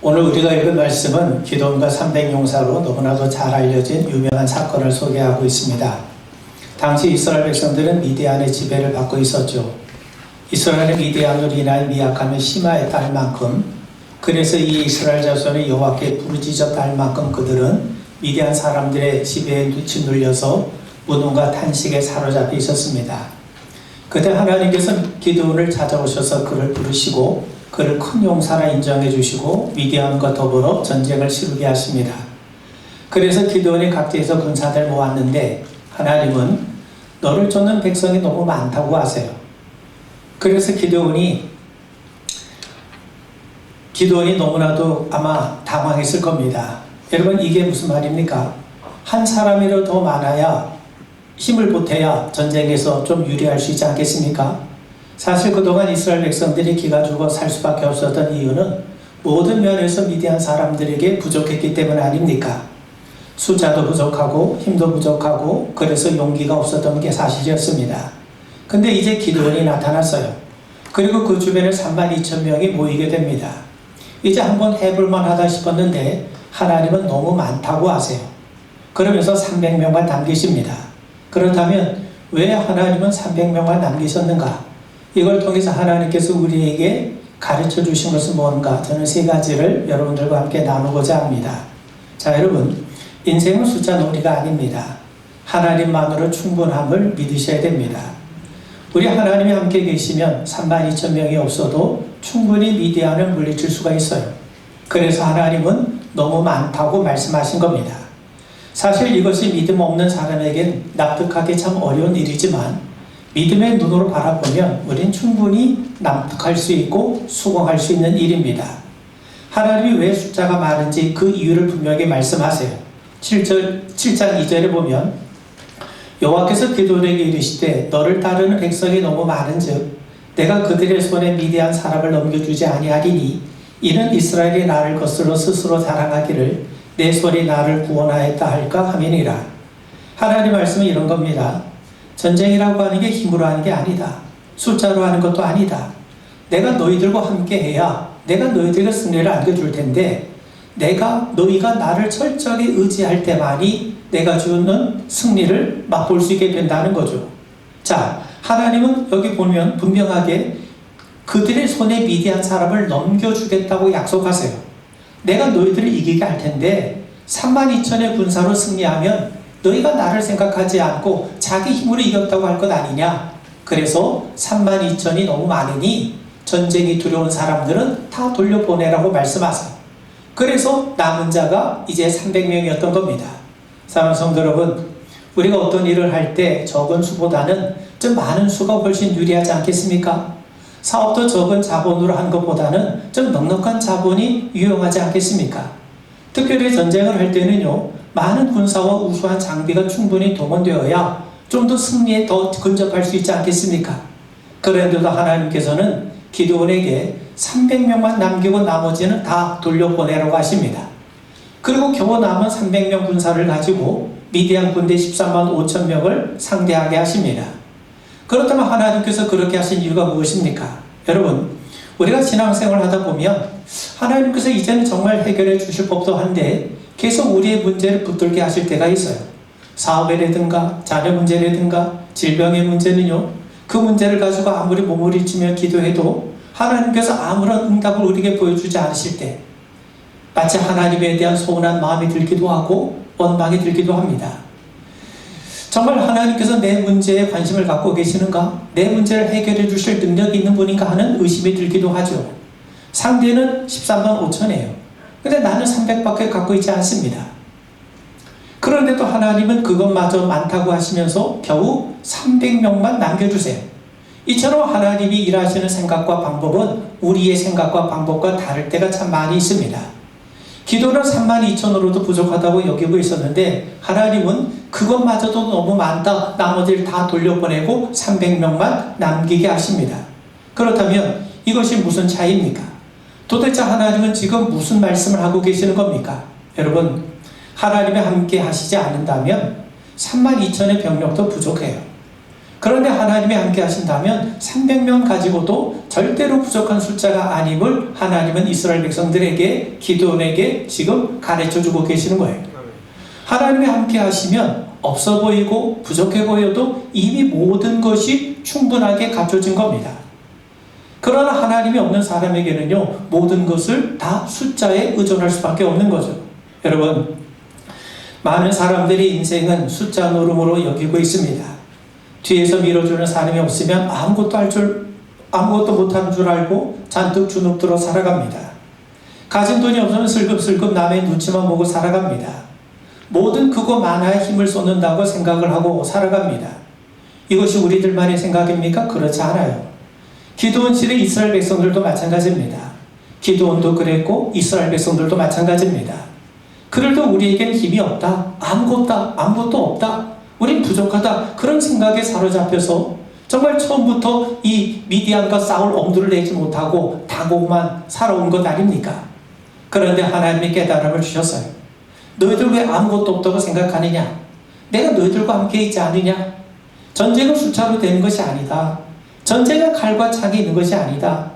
오늘 우리가 읽은 말씀은 기드온과 300용사로 너무나도 잘 알려진 유명한 사건을 소개하고 있습니다. 당시 이스라엘 백성들은 미디안의 지배를 받고 있었죠. 이스라엘은 미디안으로 인하여 미약함이 심하였다 할 만큼, 그래서 이 이스라엘 자손이 여호와께 부르짖었다 할 만큼 그들은 미디안 사람들의 지배에 짓눌려서 무능과 탄식에 사로잡혀 있었습니다. 그때 하나님께서 기드온을 찾아오셔서 그를 부르시고 그를 큰 용사라 인정해 주시고 미디안과 더불어 전쟁을 치르게 하십니다. 그래서 기드온이 각지에서 군사들 모았는데 하나님은 너를 쫓는 백성이 너무 많다고 하세요. 그래서 기드온이 너무나도 아마 당황했을 겁니다. 여러분, 이게 무슨 말입니까? 한 사람이라도 더 많아야, 힘을 보태야 전쟁에서 좀 유리할 수 있지 않겠습니까? 사실 그동안 이스라엘 백성들이 기가 죽어 살 수밖에 없었던 이유는 모든 면에서 미디안 사람들에게 부족했기 때문 아닙니까? 숫자도 부족하고 힘도 부족하고 그래서 용기가 없었던 게 사실이었습니다. 근데 이제 기드온이 나타났어요. 그리고 그 주변에 32,000명이 모이게 됩니다. 이제 한번 해볼만 하다 싶었는데 하나님은 너무 많다고 하세요. 그러면서 300명만 남기십니다. 그렇다면 왜 하나님은 300명만 남기셨는가? 이걸 통해서 하나님께서 우리에게 가르쳐 주신 것은 뭔가? 저는 세 가지를 여러분들과 함께 나누고자 합니다. 자, 여러분, 인생은 숫자 놀이가 아닙니다. 하나님만으로 충분함을 믿으셔야 됩니다. 우리 하나님이 함께 계시면 32,000명이 없어도 충분히 미디안을 물리칠 수가 있어요. 그래서 하나님은 너무 많다고 말씀하신 겁니다. 사실 이것이 믿음 없는 사람에겐 납득하기 참 어려운 일이지만 믿음의 눈으로 바라보면 우린 충분히 납득할 수 있고 수긍할 수 있는 일입니다. 하나님이 왜 숫자가 많은지 그 이유를 분명히 말씀하세요. 7장 2절에 보면 여호와께서 기드온에게 이르시되 너를 따르는 백성이 너무 많은즉 내가 그들의 손에 미디안 사람을 넘겨주지 아니하리니 이는 이스라엘이 나를 거스러 스스로 자랑하기를 내 손이 나를 구원하였다 할까 함이니라. 하나님 말씀은 이런 겁니다. 전쟁이라고 하는 게 힘으로 하는 게 아니다. 숫자로 하는 것도 아니다. 내가 너희들과 함께 해야 내가 너희들에게 승리를 안겨줄 텐데 너희가 나를 철저히 의지할 때만이 내가 주는 승리를 맛볼 수 있게 된다는 거죠. 자, 하나님은 여기 보면 분명하게 그들의 손에 미디안 사람을 넘겨주겠다고 약속하세요. 내가 너희들을 이기게 할 텐데 32,000의 군사로 승리하면 너희가 나를 생각하지 않고 자기 힘으로 이겼다고 할 것 아니냐. 그래서 32,000이 너무 많으니 전쟁이 두려운 사람들은 다 돌려보내라고 말씀하세요. 그래서 남은 자가 이제 300명이었던 겁니다. 사랑하는 성도 여러분, 우리가 어떤 일을 할 때 적은 수보다는 좀 많은 수가 훨씬 유리하지 않겠습니까? 사업도 적은 자본으로 한 것보다는 좀 넉넉한 자본이 유용하지 않겠습니까? 특별히 전쟁을 할 때는요, 많은 군사와 우수한 장비가 충분히 동원되어야 좀 더 승리에 더 근접할 수 있지 않겠습니까? 그런데도 하나님께서는 기드온에게 300명만 남기고 나머지는 다 돌려보내라고 하십니다. 그리고 겨우 남은 300명 군사를 가지고 미디안 군대 13만 5천 명을 상대하게 하십니다. 그렇다면 하나님께서 그렇게 하신 이유가 무엇입니까? 여러분, 우리가 신앙생활을 하다 보면 하나님께서 이제는 정말 해결해 주실 법도 한데 계속 우리의 문제를 붙들게 하실 때가 있어요. 사업이라든가 자녀 문제라든가 질병의 문제는요, 그 문제를 가지고 아무리 몸부림치며 기도해도 하나님께서 아무런 응답을 우리에게 보여주지 않으실 때 마치 하나님에 대한 서운한 마음이 들기도 하고 원망이 들기도 합니다. 정말 하나님께서 내 문제에 관심을 갖고 계시는가? 내 문제를 해결해 주실 능력이 있는 분인가 하는 의심이 들기도 하죠. 상대는 13만 5천이에요. 근데 나는 300밖에 갖고 있지 않습니다. 그런데도 하나님은 그것마저 많다고 하시면서 겨우 300명만 남겨주세요. 이처럼 하나님이 일하시는 생각과 방법은 우리의 생각과 방법과 다를 때가 참 많이 있습니다. 기도는 32,000으로도 부족하다고 여기고 있었는데 하나님은 그것마저도 너무 많다, 나머지를 다 돌려보내고 300명만 남기게 하십니다. 그렇다면 이것이 무슨 차이입니까? 도대체 하나님은 지금 무슨 말씀을 하고 계시는 겁니까? 여러분, 하나님이 함께 하시지 않는다면 32,000의 병력도 부족해요. 그런데 하나님이 함께 하신다면 300명 가지고도 절대로 부족한 숫자가 아님을 하나님은 이스라엘 백성들에게, 기드온에게 지금 가르쳐주고 계시는 거예요. 하나님이 함께 하시면 없어 보이고 부족해 보여도 이미 모든 것이 충분하게 갖춰진 겁니다. 그러나 하나님이 없는 사람에게는요, 모든 것을 다 숫자에 의존할 수밖에 없는 거죠. 여러분, 많은 사람들이 인생은 숫자 노름으로 여기고 있습니다. 뒤에서 밀어주는 사람이 없으면 아무것도 못하는 줄 알고 잔뜩 주눅들어 살아갑니다. 가진 돈이 없으면 슬금슬금 남의 눈치만 보고 살아갑니다. 모든 크고 많아야 힘을 쏟는다고 생각을 하고 살아갑니다. 이것이 우리들만의 생각입니까? 그렇지 않아요. 기드온 시대 이스라엘 백성들도 마찬가지입니다. 기드온도 그랬고 이스라엘 백성들도 마찬가지입니다. 그래도 우리에겐 힘이 없다, 아무것도 없다, 우린 부족하다, 그런 생각에 사로잡혀서 정말 처음부터 이 미디안과 싸울 엄두를 내지 못하고 당하고만 살아온 것 아닙니까? 그런데 하나님이 깨달음을 주셨어요. 너희들 왜 아무것도 없다고 생각하느냐? 내가 너희들과 함께 있지 않느냐? 전쟁은 숫자로 되는 것이 아니다. 전쟁은 칼과 창이 있는 것이 아니다.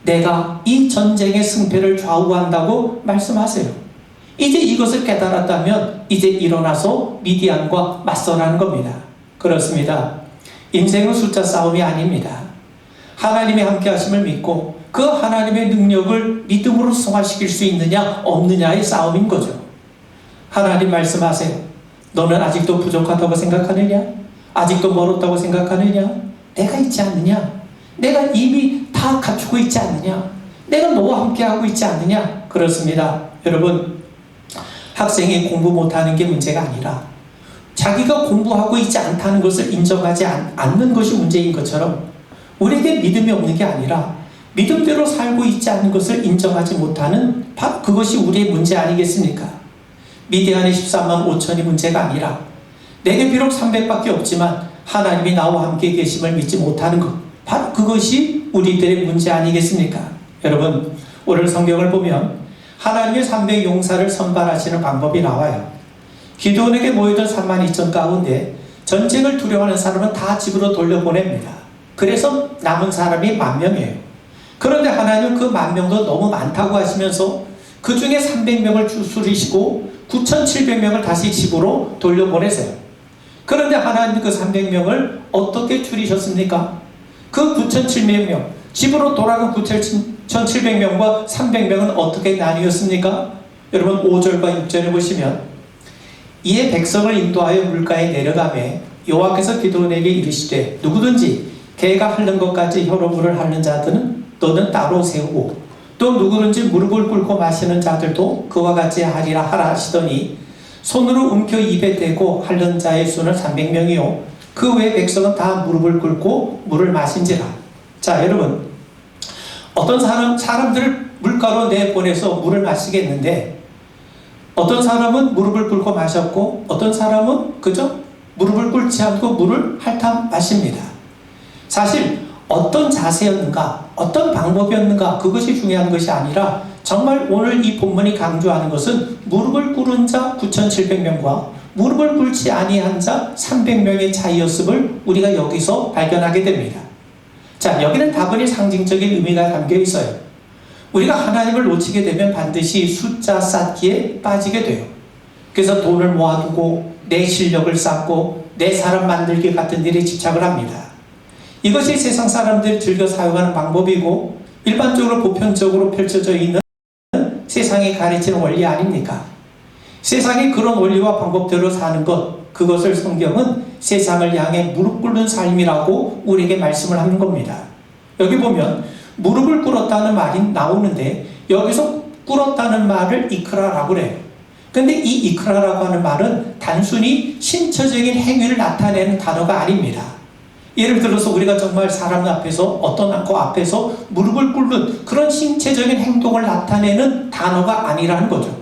내가 이 전쟁의 승패를 좌우한다고 말씀하세요. 이제 이것을 깨달았다면 이제 일어나서 미디안과 맞서라는 겁니다. 그렇습니다. 인생은 숫자 싸움이 아닙니다. 하나님의 함께 하심을 믿고 그 하나님의 능력을 믿음으로 승화시킬 수 있느냐 없느냐의 싸움인 거죠. 하나님 말씀하세요. 너는 아직도 부족하다고 생각하느냐? 아직도 멀었다고 생각하느냐? 내가 있지 않느냐? 내가 이미 다 갖추고 있지 않느냐? 내가 너와 함께하고 있지 않느냐? 그렇습니다. 여러분, 학생이 공부 못하는 게 문제가 아니라 자기가 공부하고 있지 않다는 것을 인정하지 않는 것이 문제인 것처럼 우리에게 믿음이 없는 게 아니라 믿음대로 살고 있지 않는 것을 인정하지 못하는 바로 그것이 우리의 문제 아니겠습니까? 미디안의 13만 5천이 문제가 아니라 내게 비록 300밖에 없지만 하나님이 나와 함께 계심을 믿지 못하는 것, 바로 그것이 우리들의 문제 아니겠습니까? 여러분, 오늘 성경을 보면 하나님의 300 용사를 선발하시는 방법이 나와요. 기드온에게 모이던 3만 2천 가운데 전쟁을 두려워하는 사람은 다 집으로 돌려보냅니다. 그래서 남은 사람이 10,000명이에요. 그런데 하나님은 그 10,000명도 너무 많다고 하시면서 그 중에 300명을 추스리시고 9,700명을 다시 집으로 돌려보내세요. 그런데 하나님은 그 300명을 어떻게 줄이셨습니까? 그 9,700명, 집으로 돌아간 9,700명과 300명은 어떻게 나뉘었습니까? 여러분 5절과 6절에 보시면 이에 백성을 인도하여 물가에 내려가매 여호와께서 기드온에게 이르시되 누구든지 개가 핥는 것까지 혀로 물을 핥는 자들은 너는 따로 세우고 또 누구든지 무릎을 꿇고 마시는 자들도 그와 같이 하리라 하라 하시더니 손으로 움켜 입에 대고 핥는 자의 수는 300명이요 그 외 백성은 다 무릎을 꿇고 물을 마신지라. 자, 여러분, 어떤 사람들을 물가로 내보내서 물을 마시겠는데 어떤 사람은 무릎을 꿇고 마셨고 어떤 사람은 그저 무릎을 꿇지 않고 물을 핥아 마십니다. 사실 어떤 자세였는가, 어떤 방법이었는가, 그것이 중요한 것이 아니라 정말 오늘 이 본문이 강조하는 것은 무릎을 꿇은 자 9,700명과 무릎을 꿇지 아니한 자 300명의 차이였음을 우리가 여기서 발견하게 됩니다. 자, 여기는 다분히 상징적인 의미가 담겨 있어요. 우리가 하나님을 놓치게 되면 반드시 숫자 쌓기에 빠지게 돼요. 그래서 돈을 모아두고 내 실력을 쌓고 내 사람 만들기 같은 일에 집착을 합니다. 이것이 세상 사람들이 즐겨 사용하는 방법이고 일반적으로 보편적으로 펼쳐져 있는 세상이 가르치는 원리 아닙니까? 세상이 그런 원리와 방법대로 사는 것, 그것을 성경은 세상을 향해 무릎 꿇는 삶이라고 우리에게 말씀을 하는 겁니다. 여기 보면 무릎을 꿇었다는 말이 나오는데 여기서 꿇었다는 말을 이크라라고 그래요. 근데 이 이크라라고 하는 말은 단순히 신체적인 행위를 나타내는 단어가 아닙니다. 예를 들어서 우리가 정말 사람 앞에서 어떤 거 앞에서 무릎을 꿇는 그런 신체적인 행동을 나타내는 단어가 아니라는 거죠.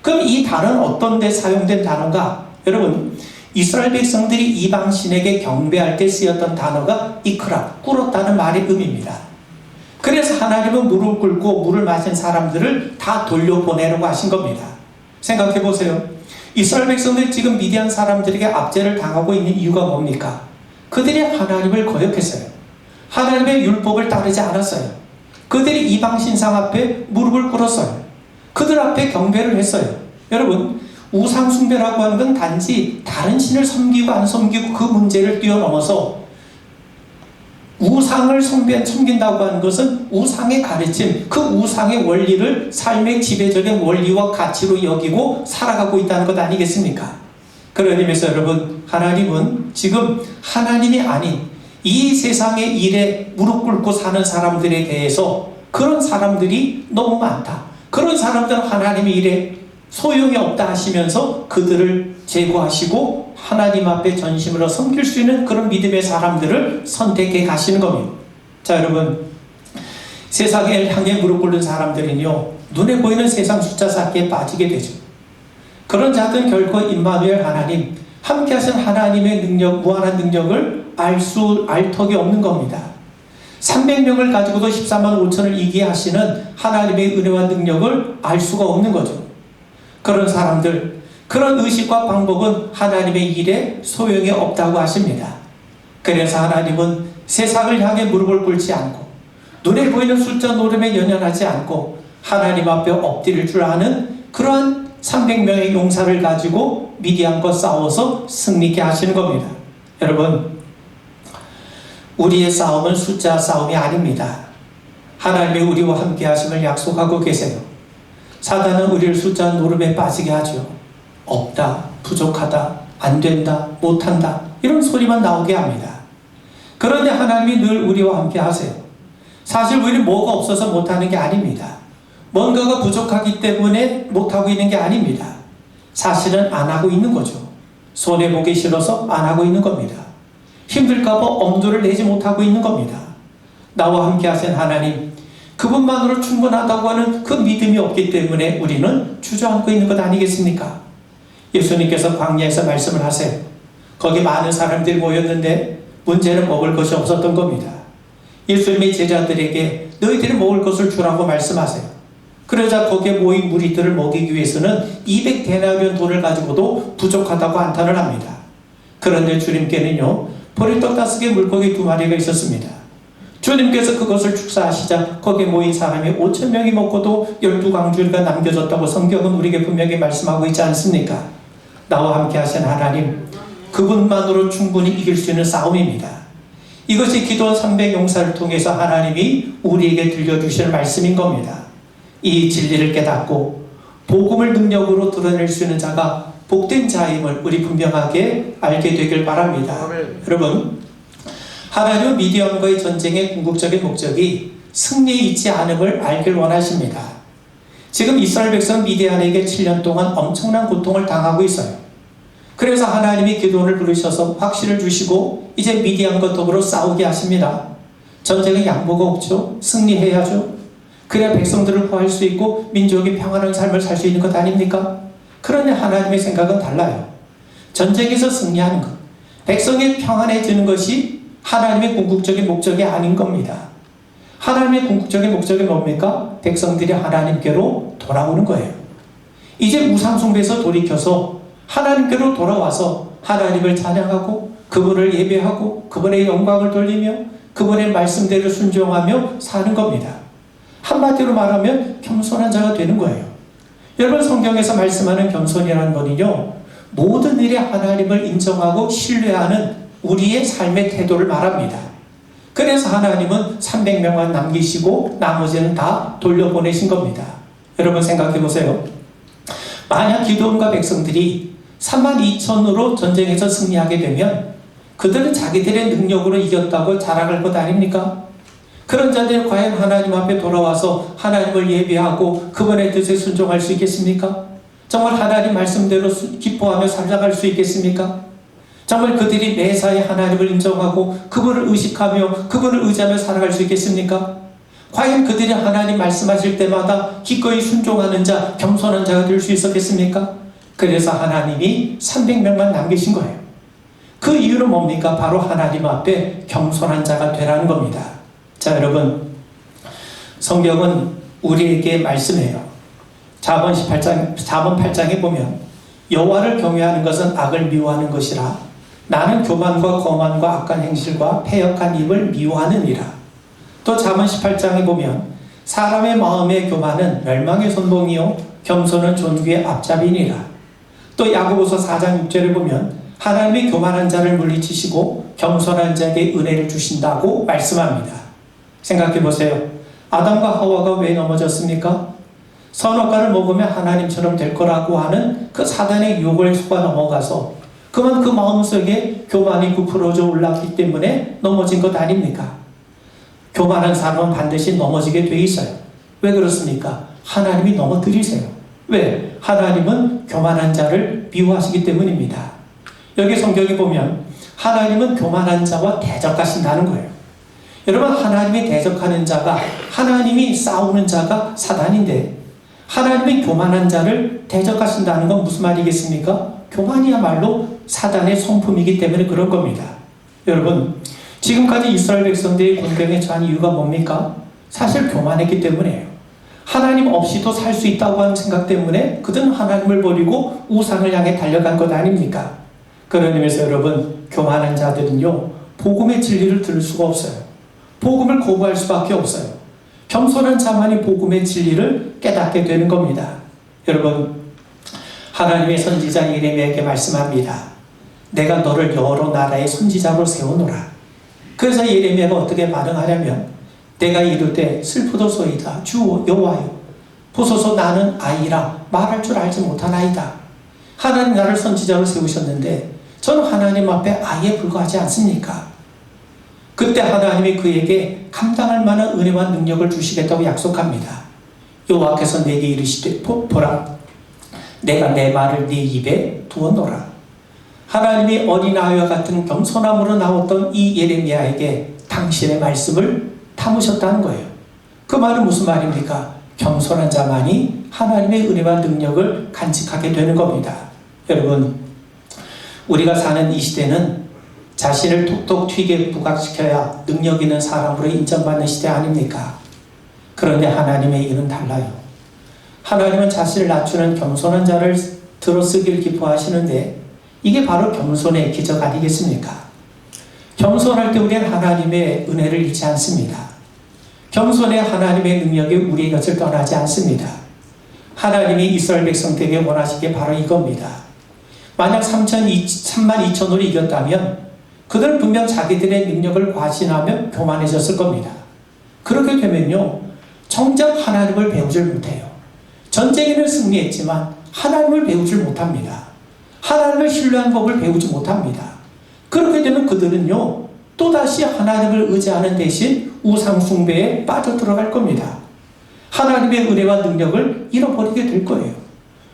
그럼 이 단어는 어떤 데 사용된 단어가? 여러분, 이스라엘 백성들이 이방신에게 경배할 때 쓰였던 단어가 이크라, 꿇었다는 말의 의미입니다. 그래서 하나님은 무릎을 꿇고 물을 마신 사람들을 다 돌려보내려고 하신 겁니다. 생각해 보세요. 이스라엘 백성들이 지금 미디안 사람들에게 압제를 당하고 있는 이유가 뭡니까? 그들이 하나님을 거역했어요. 하나님의 율법을 따르지 않았어요. 그들이 이방 신상 앞에 무릎을 꿇었어요. 그들 앞에 경배를 했어요. 여러분, 우상 숭배라고 하는 건 단지 다른 신을 섬기고 안 섬기고 그 문제를 뛰어넘어서 우상을 섬긴다고 하는 것은 우상의 가르침, 그 우상의 원리를 삶의 지배적인 원리와 가치로 여기고 살아가고 있다는 것 아니겠습니까? 그런 의미에서 여러분, 하나님은 지금 하나님이 아닌 이 세상의 일에 무릎 꿇고 사는 사람들에 대해서 그런 사람들이 너무 많다. 그런 사람들은 하나님의 일에 소용이 없다 하시면서 그들을 제거하시고 하나님 앞에 전심으로 섬길 수 있는 그런 믿음의 사람들을 선택해 가시는 겁니다. 자, 여러분, 세상을 향해 무릎 꿇는 사람들은요, 눈에 보이는 세상 숫자 쌓기에 빠지게 되죠. 그런 자들은 결코 임마누엘 하나님, 함께 하신 하나님의 능력, 무한한 능력을 알 턱이 없는 겁니다. 300명을 가지고도 14만 5천을 이기게 하시는 하나님의 은혜와 능력을 알 수가 없는 거죠. 그런 사람들, 그런 의식과 방법은 하나님의 일에 소용이 없다고 하십니다. 그래서 하나님은 세상을 향해 무릎을 꿇지 않고 눈에 보이는 숫자 노름에 연연하지 않고 하나님 앞에 엎드릴 줄 아는 그러한 300명의 용사를 가지고 미디안과 싸워서 승리케 하시는 겁니다. 여러분, 우리의 싸움은 숫자 싸움이 아닙니다. 하나님이 우리와 함께 하심을 약속하고 계세요. 사단은 우리를 숫자 노름에 빠지게 하죠. 없다, 부족하다, 안 된다, 못한다, 이런 소리만 나오게 합니다. 그런데 하나님이 늘 우리와 함께 하세요. 사실 우리는 뭐가 없어서 못하는 게 아닙니다. 뭔가가 부족하기 때문에 못하고 있는 게 아닙니다. 사실은 안 하고 있는 거죠. 손해보기 싫어서 안 하고 있는 겁니다. 힘들까봐 엄두를 내지 못하고 있는 겁니다. 나와 함께 하신 하나님, 그분만으로 충분하다고 하는 그 믿음이 없기 때문에 우리는 주저앉고 있는 것 아니겠습니까? 예수님께서 광야에서 말씀을 하세요. 거기 많은 사람들이 모였는데 문제는 먹을 것이 없었던 겁니다. 예수님이 제자들에게 너희들이 먹을 것을 주라고 말씀하세요. 그러자 거기에 모인 무리들을 먹이기 위해서는 200데나리온 돈을 가지고도 부족하다고 한탄을 합니다. 그런데 주님께는요, 보리떡 5개, 물고기 2마리가 있었습니다. 주님께서 그것을 축사하시자 거기에 모인 사람이 5,000명이 먹고도 12광주리가 남겨졌다고 성경은 우리에게 분명히 말씀하고 있지 않습니까? 나와 함께 하신 하나님, 그분만으로 충분히 이길 수 있는 싸움입니다. 이것이 기도원 300용사를 통해서 하나님이 우리에게 들려주실 말씀인 겁니다. 이 진리를 깨닫고 복음을 능력으로 드러낼 수 있는 자가 복된 자임을 우리 분명하게 알게 되길 바랍니다. 아멘. 여러분, 하나님은 미디안과의 전쟁의 궁극적인 목적이 승리에 있지 않음을 알길 원하십니다. 지금 이스라엘 백성은 미디안에게 7년 동안 엄청난 고통을 당하고 있어요. 그래서 하나님이 기도원을 부르셔서 확신을 주시고 이제 미디안과 더불어 싸우게 하십니다. 전쟁에 양보가 없죠. 승리해야죠. 그래야 백성들을 구할 수 있고 민족이 평안한 삶을 살 수 있는 것 아닙니까? 그런데 하나님의 생각은 달라요. 전쟁에서 승리하는 것, 백성이 평안해지는 것이 하나님의 궁극적인 목적이 아닌 겁니다. 하나님의 궁극적인 목적이 뭡니까? 백성들이 하나님께로 돌아오는 거예요. 이제 우상숭배에서 돌이켜서 하나님께로 돌아와서 하나님을 찬양하고 그분을 예배하고 그분의 영광을 돌리며 그분의 말씀대로 순종하며 사는 겁니다. 한마디로 말하면 겸손한 자가 되는 거예요. 여러분, 성경에서 말씀하는 겸손이라는 것은요, 모든 일에 하나님을 인정하고 신뢰하는 우리의 삶의 태도를 말합니다. 그래서 하나님은 300명만 남기시고 나머지는 다 돌려보내신 겁니다. 여러분 생각해 보세요. 만약 기드온과 백성들이 32,000으로 전쟁에서 승리하게 되면 그들은 자기들의 능력으로 이겼다고 자랑할 것 아닙니까? 그런 자들이 과연 하나님 앞에 돌아와서 하나님을 예배하고 그분의 뜻에 순종할 수 있겠습니까? 정말 하나님 말씀대로 기뻐하며 살아갈 수 있겠습니까? 정말 그들이 매사에 하나님을 인정하고 그분을 의식하며 그분을 의지하며 살아갈 수 있겠습니까? 과연 그들이 하나님 말씀하실 때마다 기꺼이 순종하는 자, 겸손한 자가 될 수 있었겠습니까? 그래서 하나님이 300명만 남기신 거예요. 그 이유는 뭡니까? 바로 하나님 앞에 겸손한 자가 되라는 겁니다. 자, 여러분, 성경은 우리에게 말씀해요. 잠언 8장에 보면 여호와를 경외하는 것은 악을 미워하는 것이라 나는 교만과 거만과 악한 행실과 패역한 입을 미워하느니라. 또 잠언 18장에 보면 사람의 마음의 교만은 멸망의 선봉이요 겸손은 존귀의 앞잡이니라. 또 야고보서 4장 6절을 보면 하나님이 교만한 자를 물리치시고 겸손한 자에게 은혜를 주신다고 말씀합니다. 생각해 보세요. 아담과 하와가 왜 넘어졌습니까? 선악과를 먹으면 하나님처럼 될 거라고 하는 그 사단의 유혹을 속아 넘어가서 그만 그 마음속에 교만이 부풀어져 올랐기 때문에 넘어진 것 아닙니까? 교만한 사람은 반드시 넘어지게 돼 있어요. 왜 그렇습니까? 하나님이 넘어뜨리세요. 왜? 하나님은 교만한 자를 미워하시기 때문입니다. 여기 성경에 보면 하나님은 교만한 자와 대적하신다는 거예요. 여러분, 하나님이 대적하는 자가, 하나님이 싸우는 자가 사단인데 하나님이 교만한 자를 대적하신다는 건 무슨 말이겠습니까? 교만이야말로 사단의 성품이기 때문에 그런 겁니다. 여러분, 지금까지 이스라엘 백성들이 곤경에 처한 이유가 뭡니까? 사실 교만했기 때문이에요. 하나님 없이도 살 수 있다고 하는 생각 때문에 그들은 하나님을 버리고 우상을 향해 달려간 것 아닙니까? 그런 의미에서 여러분, 교만한 자들은요, 복음의 진리를 들을 수가 없어요. 복음을 거부할 수밖에 없어요. 겸손한 자만이 복음의 진리를 깨닫게 되는 겁니다. 여러분, 하나님의 선지자 예레미야에게 말씀합니다. 내가 너를 여러 나라의 선지자로 세우노라. 그래서 예레미야가 어떻게 반응하냐면 내가 이르되 슬프도소이다 주 여호와여 보소서 나는 아이라 말할 줄 알지 못하나이다. 하나님 나를 선지자로 세우셨는데 저는 하나님 앞에 아이에 불과하지 않습니까? 그때 하나님이 그에게 감당할 만한 은혜와 능력을 주시겠다고 약속합니다. 여호와께서 내게 이르시되 보라 내가 내 말을 네 입에 두어놓으라. 하나님이 어린아이와 같은 겸손함으로 나왔던 이 예레미야에게 당신의 말씀을 담으셨다는 거예요. 그 말은 무슨 말입니까? 겸손한 자만이 하나님의 은혜와 능력을 간직하게 되는 겁니다. 여러분, 우리가 사는 이 시대는 자신을 톡톡 튀게 부각시켜야 능력 있는 사람으로 인정받는 시대 아닙니까? 그런데 하나님의 일은 달라요. 하나님은 자신을 낮추는 겸손한 자를 들어쓰기를 기뻐하시는데 이게 바로 겸손의 기적 아니겠습니까? 겸손할 때 우리는 하나님의 은혜를 잃지 않습니다. 겸손의 하나님의 능력이 우리의 것을 떠나지 않습니다. 하나님이 이스라엘 백성들에게 원하시게 바로 이겁니다. 만약 3만 2천으로 이겼다면 그들은 분명 자기들의 능력을 과신하며 교만해졌을 겁니다. 그렇게 되면요, 정작 하나님을 배우질 못해요. 전쟁에는 승리했지만 하나님을 배우질 못합니다. 하나님을 신뢰한 법을 배우지 못합니다. 그렇게 되면 그들은요, 또다시 하나님을 의지하는 대신 우상 숭배에 빠져들어갈 겁니다. 하나님의 은혜와 능력을 잃어버리게 될 거예요.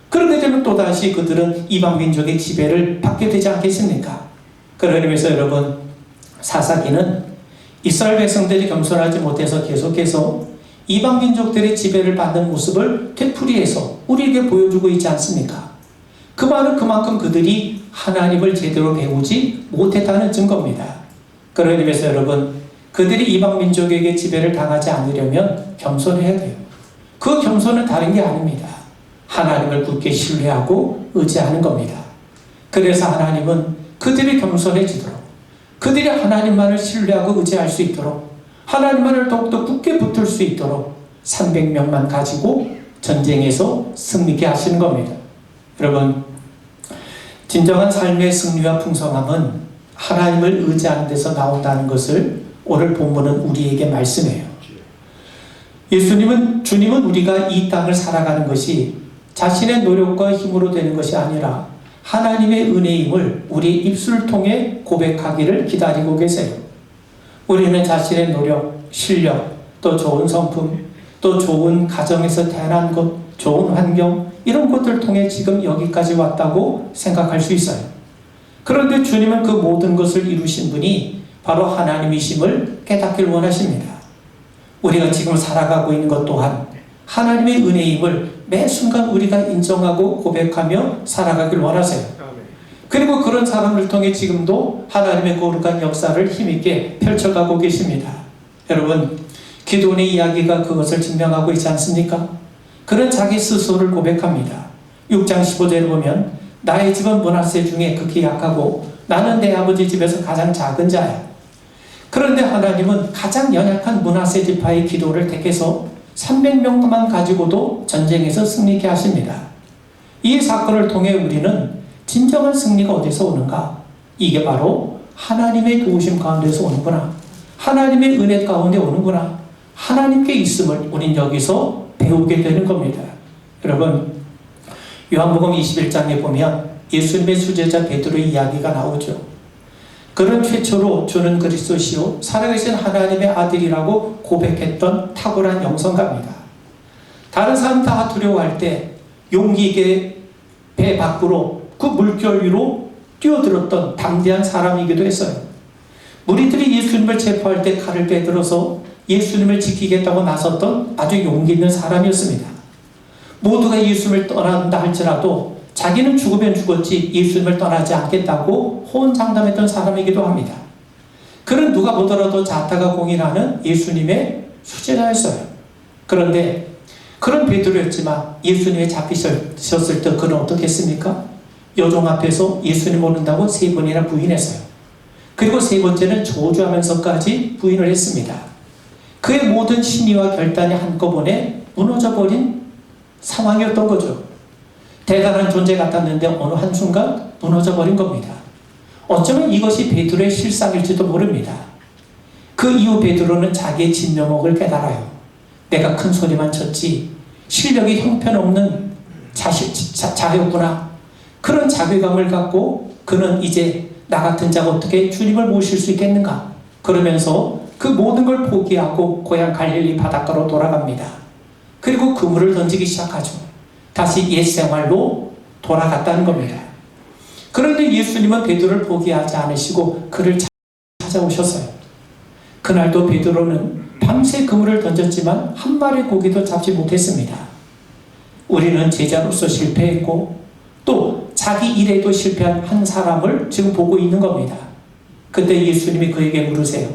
그렇게 되면 또다시 그들은 이방 민족의 지배를 받게 되지 않겠습니까? 그런 의미에서 여러분, 사사기는 이스라엘 백성들이 겸손하지 못해서 계속해서 이방 민족들의 지배를 받는 모습을 되풀이해서 우리에게 보여주고 있지 않습니까? 그 말은 그만큼 그들이 하나님을 제대로 배우지 못했다는 증거입니다. 그런 의미에서 여러분, 그들이 이방 민족에게 지배를 당하지 않으려면 겸손해야 돼요. 그 겸손은 다른 게 아닙니다. 하나님을 굳게 신뢰하고 의지하는 겁니다. 그래서 하나님은 그들이 겸손해지도록, 그들이 하나님만을 신뢰하고 의지할 수 있도록, 하나님만을 더욱더 굳게 붙을 수 있도록 300명만 가지고 전쟁에서 승리케 하시는 겁니다. 여러분, 진정한 삶의 승리와 풍성함은 하나님을 의지하는 데서 나온다는 것을 오늘 본문은 우리에게 말씀해요. 주님은 우리가 이 땅을 살아가는 것이 자신의 노력과 힘으로 되는 것이 아니라 하나님의 은혜임을 우리 입술을 통해 고백하기를 기다리고 계세요. 우리는 자신의 노력, 실력, 또 좋은 성품, 또 좋은 가정에서 태어난 것, 좋은 환경, 이런 것들을 통해 지금 여기까지 왔다고 생각할 수 있어요. 그런데 주님은 그 모든 것을 이루신 분이 바로 하나님이심을 깨닫기를 원하십니다. 우리가 지금 살아가고 있는 것 또한 하나님의 은혜임을 매 순간 우리가 인정하고 고백하며 살아가길 원하세요. 그리고 그런 사람을 통해 지금도 하나님의 거룩한 역사를 힘있게 펼쳐가고 계십니다. 여러분, 기도원의 이야기가 그것을 증명하고 있지 않습니까? 그는 자기 스스로를 고백합니다. 6장 15절에 보면 나의 집은 므낫세 중에 극히 약하고 나는 내 아버지 집에서 가장 작은 자야. 그런데 하나님은 가장 연약한 므낫세 지파의 기도를 택해서 300명만 가지고도 전쟁에서 승리케 하십니다. 이 사건을 통해 우리는 진정한 승리가 어디서 오는가? 이게 바로 하나님의 도우심 가운데서 오는구나. 하나님의 은혜 가운데 오는구나. 하나님께 있음을 우린 여기서 배우게 되는 겁니다. 여러분, 요한복음 21장에 보면 예수님의 수제자 베드로의 이야기가 나오죠. 그는 최초로 주는 그리스도시요 살아계신 하나님의 아들이라고 고백했던 탁월한 영성가입니다. 다른 사람 다 두려워할 때 용기 있게 배 밖으로 그 물결 위로 뛰어들었던 담대한 사람이기도 했어요. 무리들이 예수님을 체포할 때 칼을 빼들어서 예수님을 지키겠다고 나섰던 아주 용기 있는 사람이었습니다. 모두가 예수님을 떠난다 할지라도 자기는 죽으면 죽었지 예수님을 떠나지 않겠다고 호언장담했던 사람이기도 합니다. 그는 누가 보더라도 자타가 공인하는 예수님의 수제자였어요. 그런데 그런 베드로였지만 예수님이 잡히셨을 때 그는 어떻게 했습니까? 여종 앞에서 예수님 모른다고 3번이나 부인했어요. 그리고 3번째는 저주하면서까지 부인을 했습니다. 그의 모든 신의와 결단이 한꺼번에 무너져버린 상황이었던 거죠. 대단한 존재 같았는데 어느 한순간 무너져버린 겁니다. 어쩌면 이것이 베드로의 실상일지도 모릅니다. 그 이후 베드로는 자기의 진면목을 깨달아요. 내가 큰 소리만 쳤지 실력이 형편없는 자였구나. 그런 자괴감을 갖고 그는 이제 나 같은 자가 어떻게 주님을 모실 수 있겠는가? 그러면서 그 모든 걸 포기하고 고향 갈릴리 바닷가로 돌아갑니다. 그리고 그물을 던지기 시작하죠. 다시 옛 생활로 돌아갔다는 겁니다. 그런데 예수님은 베드로를 포기하지 않으시고 그를 찾아오셨어요. 그날도 베드로는 밤새 그물을 던졌지만 한 마리 고기도 잡지 못했습니다. 우리는 제자로서 실패했고 또 자기 일에도 실패한 한 사람을 지금 보고 있는 겁니다. 그때 예수님이 그에게 물으세요.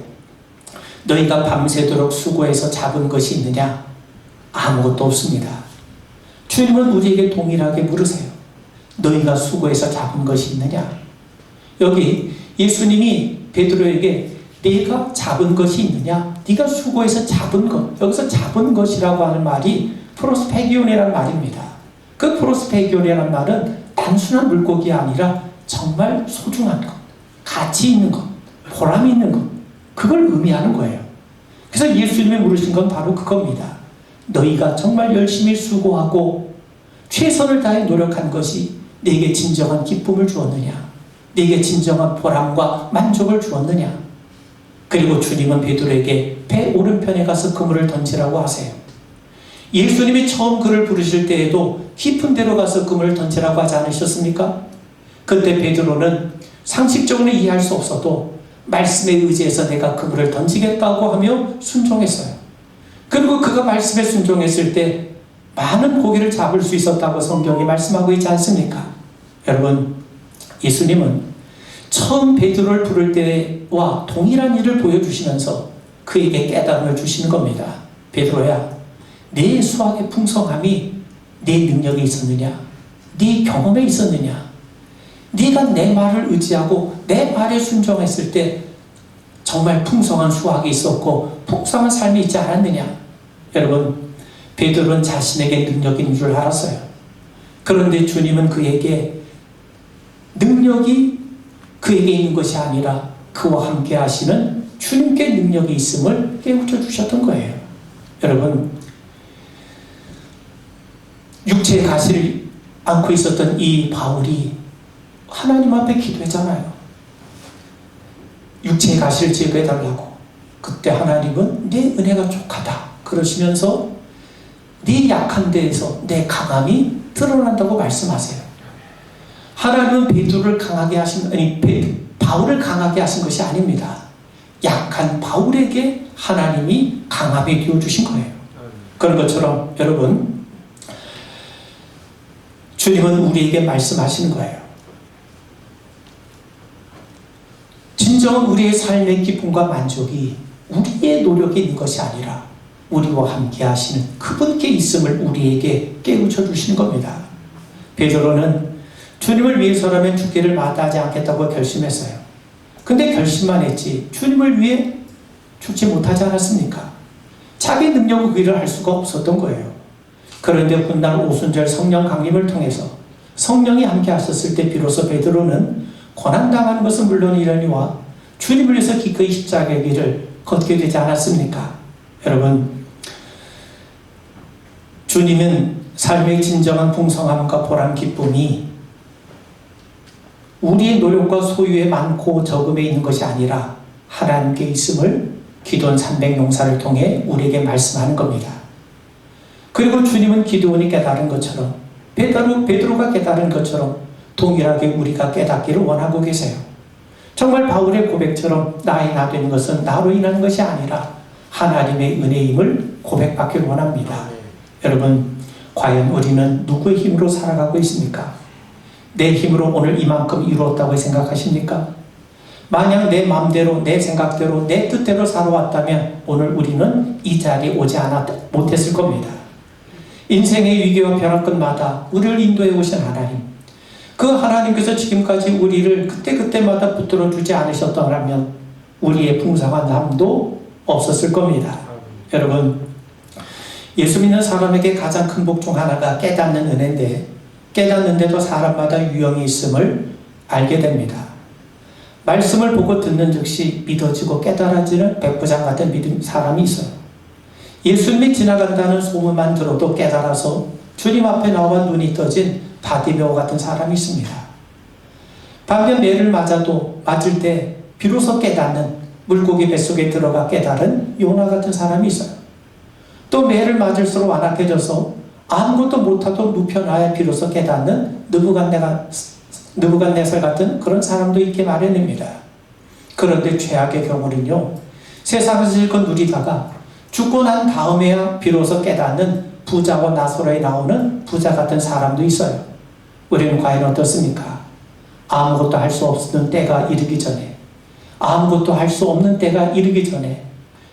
너희가 밤새도록 수고해서 잡은 것이 있느냐? 아무것도 없습니다. 주님은 우리에게 동일하게 물으세요. 너희가 수고해서 잡은 것이 있느냐? 여기 예수님이 베드로에게 네가 잡은 것이 있느냐? 네가 수고해서 잡은 것. 여기서 잡은 것이라고 하는 말이 프로스페기온이라는 말입니다. 그 프로스페기온이라는 말은 단순한 물고기 아니라 정말 소중한 것, 가치 있는 것, 보람 있는 것, 그걸 의미하는 거예요. 그래서 예수님이 물으신 건 바로 그겁니다. 너희가 정말 열심히 수고하고 최선을 다해 노력한 것이 내게 진정한 기쁨을 주었느냐? 내게 진정한 보람과 만족을 주었느냐? 그리고 주님은 베드로에게 배 오른편에 가서 그물을 던지라고 하세요. 예수님이 처음 그를 부르실 때에도 깊은 데로 가서 그물을 던지라고 하지 않으셨습니까? 그때 베드로는 상식적으로 이해할 수 없어도 말씀에 의지해서 내가 그물을 던지겠다고 하며 순종했어요. 그리고 그가 말씀에 순종했을 때 많은 고기를 잡을 수 있었다고 성경이 말씀하고 있지 않습니까? 여러분, 예수님은 처음 베드로를 부를 때와 동일한 일을 보여주시면서 그에게 깨달음을 주시는 겁니다. 베드로야, 내 수학의 풍성함이 내 능력에 있었느냐? 네 경험에 있었느냐? 네가 내 말을 의지하고 내 말에 순종했을 때 정말 풍성한 수학이 있었고 풍성한 삶이 있지 않았느냐? 여러분, 베드로는 자신에게 능력이 있는 줄 알았어요. 그런데 주님은 그에게 능력이 그에게 있는 것이 아니라 그와 함께 하시는 주님께 능력이 있음을 깨우쳐 주셨던 거예요. 여러분, 육체의 가시를 안고 있었던 이 바울이 하나님 앞에 기도했잖아요. 육체의 가시를 제거해달라고. 그때 하나님은 내 은혜가 족하다 그러시면서 네 약한 데에서 내 강함이 드러난다고 말씀하세요. 하나님은 베드로를 강하게 하신, 바울을 강하게 하신 것이 아닙니다. 약한 바울에게 하나님이 강함이 되어주신 거예요. 그런 것처럼 여러분, 주님은 우리에게 말씀하시는 거예요. 진정한 우리의 삶의 기쁨과 만족이 우리의 노력에 있는 것이 아니라 우리와 함께 하시는 그분께 있음을 우리에게 깨우쳐 주시는 겁니다. 베드로는 주님을 위해서라면 죽기를 마다하지 않겠다고 결심했어요. 근데 결심만 했지 주님을 위해 죽지 못하지 않았습니까? 자기 능력으로 그 일을 할 수가 없었던 거예요. 그런데 훗날 오순절 성령 강림을 통해서 성령이 함께 하셨을 때 비로소 베드로는 고난당하는 것은 물론이러니와 주님을 위해서 기꺼이 십자가의 길을 걷게 되지 않았습니까? 여러분, 주님은 삶의 진정한 풍성함과 보람 기쁨이 우리의 노력과 소유에 많고 적음에 있는 것이 아니라 하나님께 있음을 기도원 300용사를 통해 우리에게 말씀하는 겁니다. 그리고 주님은 기도원이 깨달은 것처럼 베드로가 깨달은 것처럼 동일하게 우리가 깨닫기를 원하고 계세요. 정말 바울의 고백처럼 나의 나 되는 것은 나로 인한 것이 아니라 하나님의 은혜임을 고백받기를 원합니다. 여러분, 과연 우리는 누구의 힘으로 살아가고 있습니까? 내 힘으로 오늘 이만큼 이루었다고 생각하십니까? 만약 내 마음대로, 내 생각대로, 내 뜻대로 살아왔다면 오늘 우리는 이 자리에 오지 못했을 겁니다. 인생의 위기와 변화 끝마다 우리를 인도해 오신 하나님, 그 하나님께서 지금까지 우리를 그때그때마다 붙들어 주지 않으셨더라면 우리의 풍성한 삶도 없었을 겁니다. 여러분, 예수 믿는 사람에게 가장 큰 복 중 하나가 깨닫는 은혜인데, 깨닫는데도 사람마다 유형이 있음을 알게 됩니다. 말씀을 보고 듣는 즉시 믿어지고 깨달아지는 백부장 같은 믿음 사람이 있어요. 예수님이 지나간다는 소문만 들어도 깨달아서 주님 앞에 나와 눈이 떠진 바디메오 같은 사람이 있습니다. 반면 매를 맞을 때 비로소 깨닫는, 물고기 뱃속에 들어가 깨달은 요나 같은 사람이 있어요. 또 매를 맞을수록 완악해져서 아무것도 못하도 눕혀놔야 비로소 깨닫는 느부갓네살 같은 그런 사람도 있게 마련입니다. 그런데 최악의 경우는요, 세상에서 실컷 누리다가 죽고 난 다음에야 비로소 깨닫는 부자와 나사로에 나오는 부자 같은 사람도 있어요. 우리는 과연 어떻습니까? 아무것도 할 수 없는 때가 이르기 전에, 아무것도 할 수 없는 때가 이르기 전에,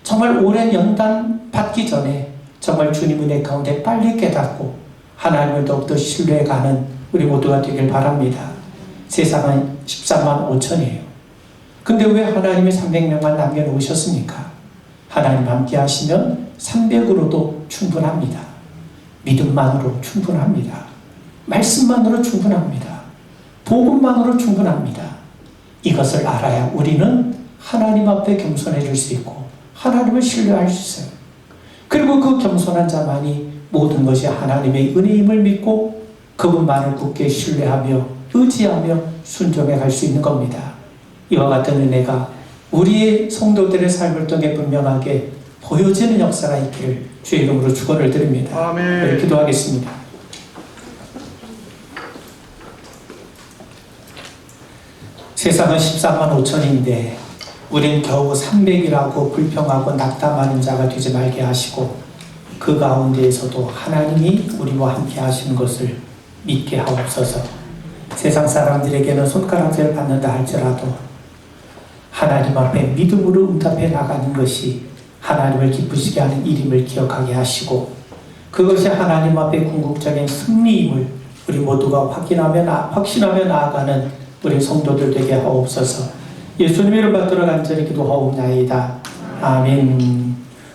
정말 오랜 연단 받기 전에 정말 주님 은혜 가운데 빨리 깨닫고 하나님을 더욱더 신뢰해가는 우리 모두가 되길 바랍니다. 세상은 13만 5천이에요. 근데 왜 하나님이 300명만 남겨놓으셨습니까? 하나님 함께 하시면 300으로도 충분합니다. 믿음만으로 충분합니다. 말씀만으로 충분합니다. 복음만으로 충분합니다. 이것을 알아야 우리는 하나님 앞에 겸손해질 수 있고 하나님을 신뢰할 수 있어요. 그리고 그 겸손한 자만이 모든 것이 하나님의 은혜임을 믿고 그분만을 굳게 신뢰하며 의지하며 순종해 갈 수 있는 겁니다. 이와 같은 은혜가 우리의 성도들의 삶을 통해 분명하게 보여지는 역사가 있기를 주의 이름으로 축원을 드립니다. 아멘. 기도하겠습니다. 세상은 13만 5천인데 우린 겨우 300이라고 불평하고 낙담하는 자가 되지 말게 하시고 그 가운데에서도 하나님이 우리와 함께 하시는 것을 믿게 하옵소서. 세상 사람들에게는 손가락질을 받는다 할지라도 하나님 앞에 믿음으로 응답해 나가는 것이 하나님을 기쁘시게 하는 일임을 기억하게 하시고 그것이 하나님 앞에 궁극적인 승리임을 우리 모두가 확신하며 나아가는 우리 성도들 되게 하옵소서. 예수님 이름 받들어 간절히 기도하옵나이다. 아멘.